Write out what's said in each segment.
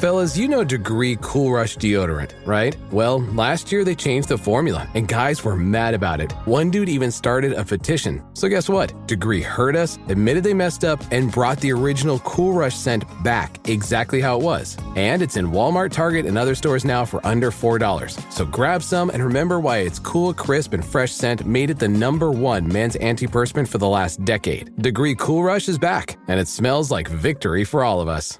Fellas, you know Degree Cool Rush deodorant, right? Well, last year they changed the formula, and guys were mad about it. One dude even started a petition. So guess what? Degree heard us, admitted they messed up, and brought the original Cool Rush scent back exactly how it was. And it's in Walmart, Target, and other stores now for under $4. So grab some and remember why its cool, crisp, and fresh scent made it the #1 men's antiperspirant for the last decade. Degree Cool Rush is back, and it smells like victory for all of us.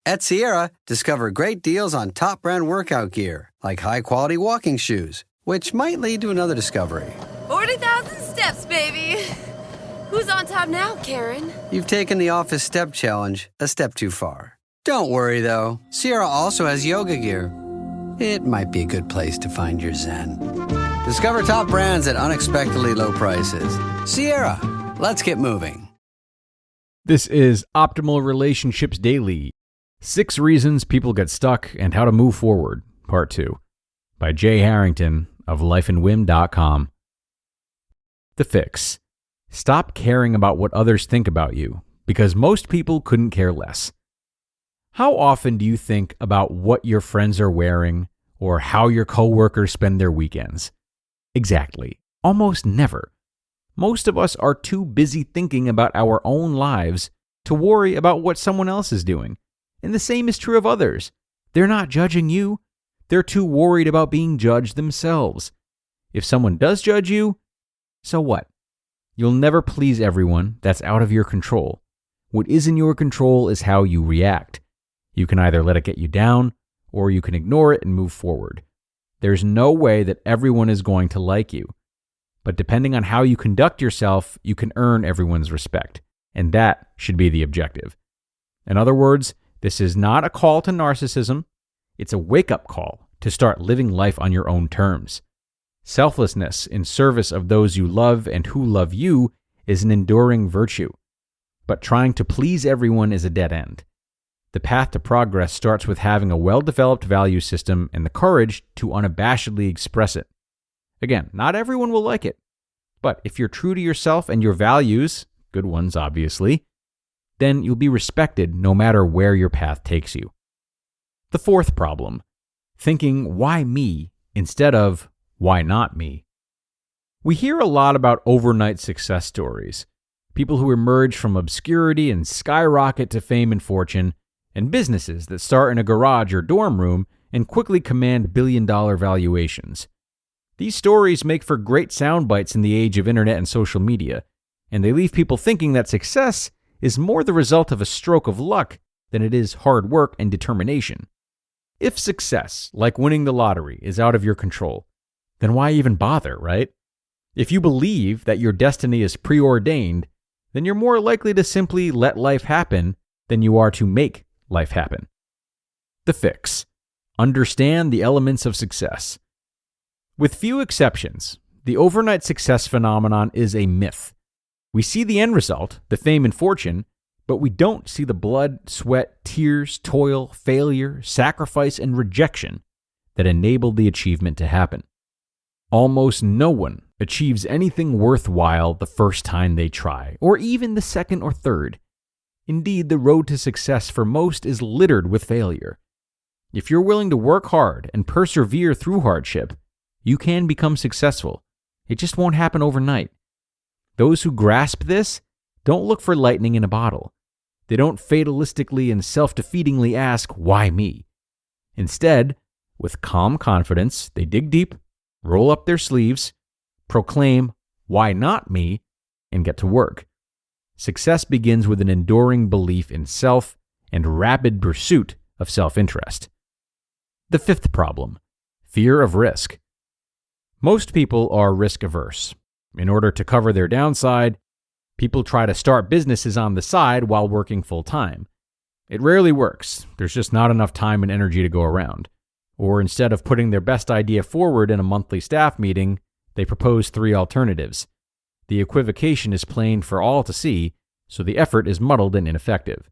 At Sierra, discover great deals on top brand workout gear, like high-quality walking shoes, which might lead to another discovery. 40,000 steps, baby. Who's on top now, Karen? You've taken the office step challenge a step too far. Don't worry, though. Sierra also has yoga gear. It might be a good place to find your zen. Discover top brands at unexpectedly low prices. Sierra, let's get moving. This is Optimal Relationships Daily. 6 Reasons People Get Stuck and How to Move Forward, Part 2, by Jay Harrington of lifeandwhim.com. The fix. Stop caring about what others think about you, because most people couldn't care less. How often do you think about what your friends are wearing or how your coworkers spend their weekends? Exactly. Almost never. Most of us are too busy thinking about our own lives to worry about what someone else is doing. And the same is true of others. They're not judging you. They're too worried about being judged themselves. If someone does judge you, so what? You'll never please everyone. That's out of your control. What is in your control is how you react. You can either let it get you down, or you can ignore it and move forward. There's no way that everyone is going to like you. But depending on how you conduct yourself, you can earn everyone's respect. And that should be the objective. In other words, this is not a call to narcissism. It's a wake-up call to start living life on your own terms. Selflessness in service of those you love and who love you is an enduring virtue. But trying to please everyone is a dead end. The path to progress starts with having a well-developed value system and the courage to unabashedly express it. Again, not everyone will like it. But if you're true to yourself and your values, good ones obviously, then you'll be respected no matter where your path takes you. The fourth problem, thinking why me instead of why not me. We hear a lot about overnight success stories, people who emerge from obscurity and skyrocket to fame and fortune, and businesses that start in a garage or dorm room and quickly command billion-dollar valuations. These stories make for great sound bites in the age of internet and social media, and they leave people thinking that success is more the result of a stroke of luck than it is hard work and determination. If success, like winning the lottery, is out of your control, then why even bother, right? If you believe that your destiny is preordained, then you're more likely to simply let life happen than you are to make life happen. The fix. Understand the elements of success. With few exceptions, the overnight success phenomenon is a myth. We see the end result, the fame and fortune, but we don't see the blood, sweat, tears, toil, failure, sacrifice, and rejection that enabled the achievement to happen. Almost no one achieves anything worthwhile the first time they try, or even the second or third. Indeed, the road to success for most is littered with failure. If you're willing to work hard and persevere through hardship, you can become successful. It just won't happen overnight. Those who grasp this don't look for lightning in a bottle. They don't fatalistically and self-defeatingly ask, why me? Instead, with calm confidence, they dig deep, roll up their sleeves, proclaim, why not me, and get to work. Success begins with an enduring belief in self and rapid pursuit of self-interest. The fifth problem, fear of risk. Most people are risk-averse. In order to cover their downside, people try to start businesses on the side while working full-time. It rarely works. There's just not enough time and energy to go around. Or instead of putting their best idea forward in a monthly staff meeting, they propose 3 alternatives. The equivocation is plain for all to see, so the effort is muddled and ineffective.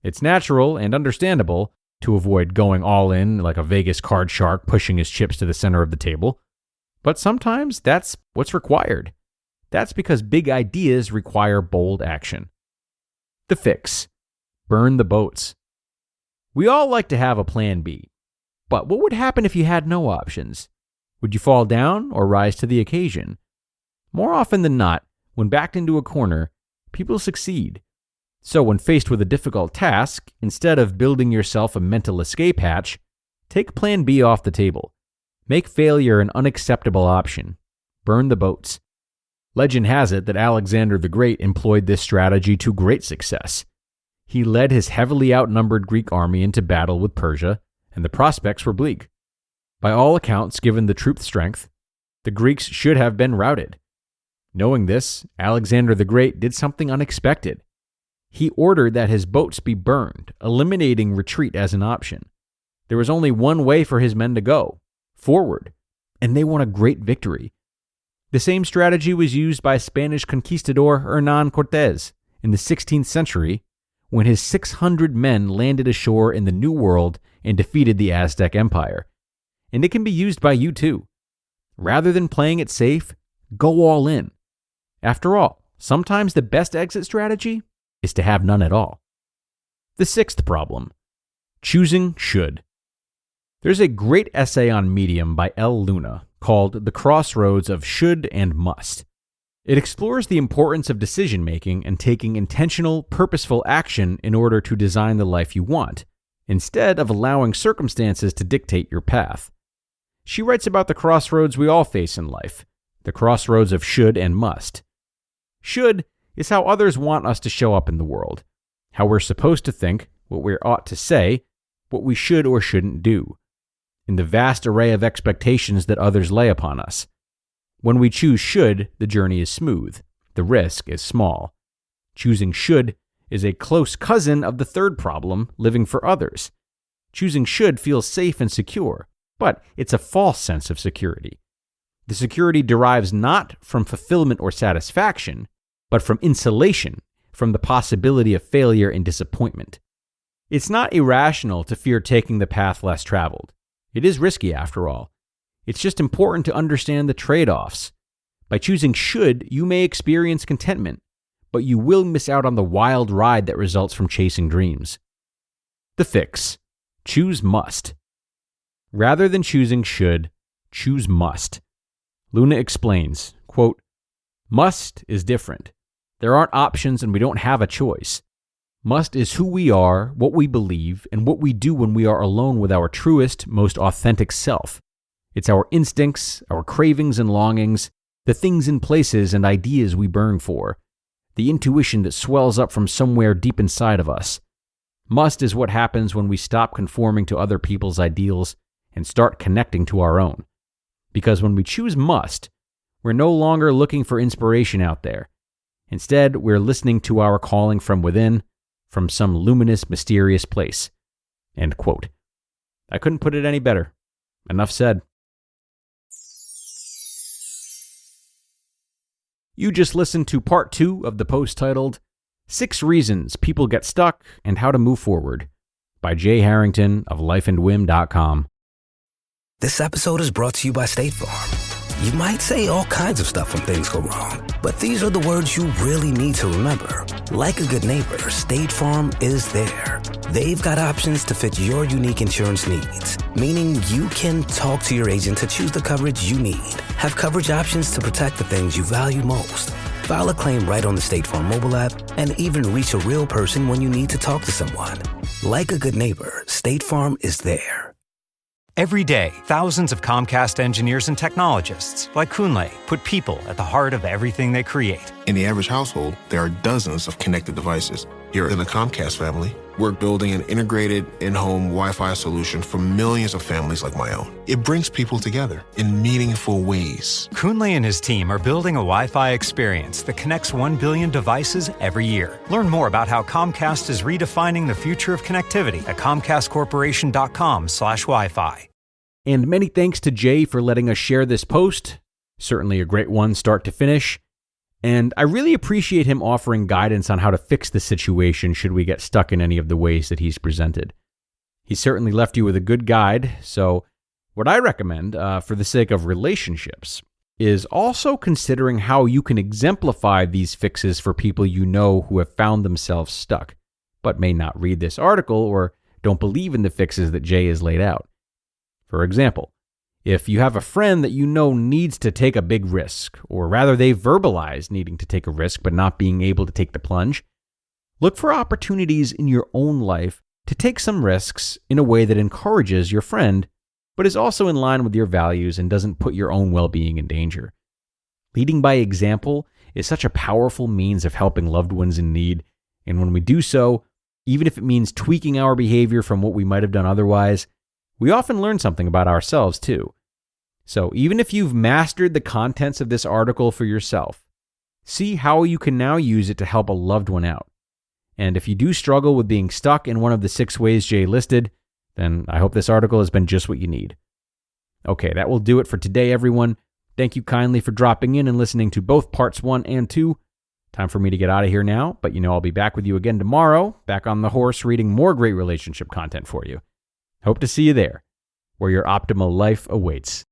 It's natural and understandable to avoid going all in like a Vegas card shark pushing his chips to the center of the table. But sometimes that's what's required. That's because big ideas require bold action. The fix. Burn the boats. We all like to have a plan B. But what would happen if you had no options? Would you fall down or rise to the occasion? More often than not, when backed into a corner, people succeed. So when faced with a difficult task, instead of building yourself a mental escape hatch, take plan B off the table. Make failure an unacceptable option. Burn the boats. Legend has it that Alexander the Great employed this strategy to great success. He led his heavily outnumbered Greek army into battle with Persia, and the prospects were bleak. By all accounts, given the troop strength, the Greeks should have been routed. Knowing this, Alexander the Great did something unexpected. He ordered that his boats be burned, eliminating retreat as an option. There was only one way for his men to go, forward, and they won a great victory. The same strategy was used by Spanish conquistador Hernán Cortés in the 16th century when his 600 men landed ashore in the New World and defeated the Aztec Empire. And it can be used by you too. Rather than playing it safe, go all in. After all, sometimes the best exit strategy is to have none at all. The sixth problem, choosing should. There's a great essay on Medium by L. Luna called The Crossroads of Should and Must. It explores the importance of decision-making and taking intentional, purposeful action in order to design the life you want, instead of allowing circumstances to dictate your path. She writes about the crossroads we all face in life, the crossroads of should and must. Should is how others want us to show up in the world, how we're supposed to think, what we ought to say, what we should or shouldn't do, in the vast array of expectations that others lay upon us. When we choose should, the journey is smooth, the risk is small. Choosing should is a close cousin of the third problem, living for others. Choosing should feels safe and secure, but it's a false sense of security. The security derives not from fulfillment or satisfaction, but from insulation, from the possibility of failure and disappointment. It's not irrational to fear taking the path less traveled. It is risky after all. It's just important to understand the trade-offs. By choosing should, you may experience contentment, but you will miss out on the wild ride that results from chasing dreams. The fix. Choose must. Rather than choosing should, choose must. Luna explains, quote, "Must is different. There aren't options and we don't have a choice. Must is who we are, what we believe, and what we do when we are alone with our truest, most authentic self. It's our instincts, our cravings and longings, the things and places and ideas we burn for, the intuition that swells up from somewhere deep inside of us. Must is what happens when we stop conforming to other people's ideals and start connecting to our own. Because when we choose must, we're no longer looking for inspiration out there. Instead, we're listening to our calling from within, from some luminous, mysterious place." End quote. I couldn't put it any better. Enough said. You just listened to part 2 of the post titled 6 Reasons People Get Stuck and How to Move Forward by Jay Harrington of lifeandwhim.com. This episode is brought to you by State Farm. You might say all kinds of stuff when things go wrong, but these are the words you really need to remember. Like a good neighbor, State Farm is there. They've got options to fit your unique insurance needs, meaning you can talk to your agent to choose the coverage you need, have coverage options to protect the things you value most, file a claim right on the State Farm mobile app, and even reach a real person when you need to talk to someone. Like a good neighbor, State Farm is there. Every day, thousands of Comcast engineers and technologists, like Kunle, put people at the heart of everything they create. In the average household, there are dozens of connected devices. Here in the Comcast family, we're building an integrated in-home Wi-Fi solution for millions of families like my own. It brings people together in meaningful ways. Kunle and his team are building a Wi-Fi experience that connects 1 billion devices every year. Learn more about how Comcast is redefining the future of connectivity at comcastcorporation.com/Wi-Fi. And many thanks to Jay for letting us share this post. Certainly a great one, start to finish. And I really appreciate him offering guidance on how to fix the situation should we get stuck in any of the ways that he's presented. He certainly left you with a good guide. So what I recommend, for the sake of relationships, is also considering how you can exemplify these fixes for people you know who have found themselves stuck, but may not read this article or don't believe in the fixes that Jay has laid out. For example, if you have a friend that you know needs to take a big risk, or rather they verbalize needing to take a risk but not being able to take the plunge, look for opportunities in your own life to take some risks in a way that encourages your friend, but is also in line with your values and doesn't put your own well-being in danger. Leading by example is such a powerful means of helping loved ones in need, and when we do so, even if it means tweaking our behavior from what we might have done otherwise, we often learn something about ourselves too. So even if you've mastered the contents of this article for yourself, see how you can now use it to help a loved one out. And if you do struggle with being stuck in one of the 6 ways Jay listed, then I hope this article has been just what you need. Okay, that will do it for today, everyone. Thank you kindly for dropping in and listening to both parts 1 and 2. Time for me to get out of here now, but I'll be back with you again tomorrow, back on the horse reading more great relationship content for you. Hope to see you there, where your optimal life awaits.